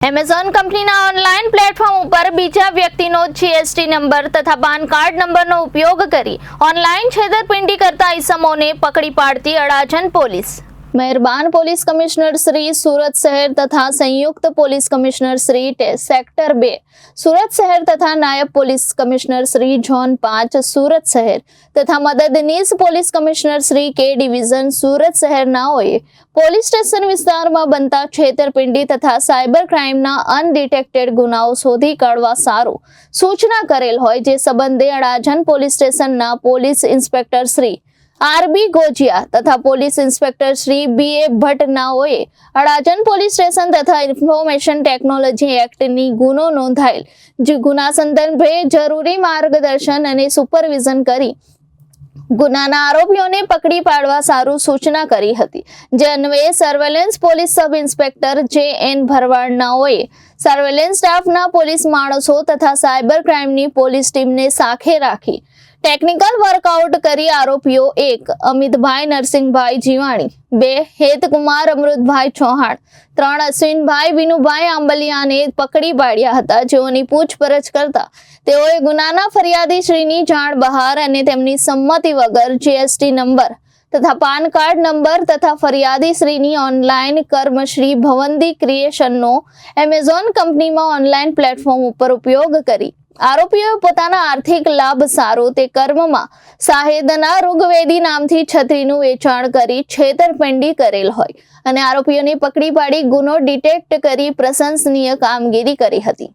Amazon કંપનીના online platform ઉપર બીજા વ્યક્તિનો જીએસટી નંબર તથા પાન કાર્ડ નંબરનો ઉપયોગ કરી ઓનલાઈન છેતરપિંડી કરતા ઈસમોને પકડી પાડતી અડાજણ પોલીસ। મહેરબાન પોલીસ કમિશનર શ્રી સુરત શહેર તથા સંયુક્ત police commissioner Shri sector 2 Surat શહેર તથા નાયબ police commissioner Shri zone 5 Surat શહેર તથા મદદનીશ police commissioner Shri K division Surat શહેરનાઓએ પોલીસ સ્ટેશન વિસ્તારમાં બનતા છેતરપિંડી તથા સાયબર ક્રાઇમના અનડિટેક્ટેડ ગુનાઓ શોધી કાઢવા સારું સૂચના કરેલ હોય જે સંબંધે અડાજણ પોલીસ સ્ટેશનના police inspector Shri RB Gojiya તથા પોલીસ ઇન્સ્પેક્ટર શ્રી બીએ ભટ્ટનાઓએ અડાજણ પોલીસ સ્ટેશન તથા ઇન્ફોર્મેશન ટેકનોલોજી એક્ટની ગુનો નોંધાયેલ જે ગુના સંદર્ભે જરૂરી માર્ગદર્શન અને સુપરવિઝન કરી ગુનાના આરોપીઓને પકડી પાડવા સારું સૂચના કરી હતી। જે અન્વયે surveillance police sub inspector JN. ભરવાડનાઓએ સર્વેલન્સ સ્ટાફના પોલીસ માણસો તથા સાયબર ક્રાઇમની પોલીસ ટીમને સાથે રાખી ટેકનિકલ વર્કઆઉટ કરી આરોપીઓ 1 અમિતભાઈ નરસિંહભાઈ જીવાણી, 2 હેતકુમાર અમૃતભાઈ ચૌહાણ, 3 અશ્વિનભાઈ વિનુભાઈ આંબલિયાને પકડી પાડ્યા હતા। જેઓની પૂછપરછ કરતા તેઓએ ગુનાના ફરિયાદી શ્રીની જાણ બહાર અને તેમની સંમતિ વગર જીએસટી નંબર તથા પાન કાર્ડ નંબર તથા ફરિયાદી શ્રીની ઓનલાઈન કર્મશ્રી ભવંતી ક્રિએશનનો એમેઝોન કંપનીમાં ઓનલાઈન પ્લેટફોર્મ ઉપર ઉપયોગ કરી આરોપીઓએ પોતાના આર્થિક લાભ સારો તે કર્મમાં સાહેદના ઋગ્વેદી નામથી છત્રીનું વેચાણ કરી છેતરપિંડી કરેલ હોય અને આરોપીઓને પકડી પાડી ગુનો ડિટેક્ટ કરી પ્રશંસનીય કામગીરી કરી હતી।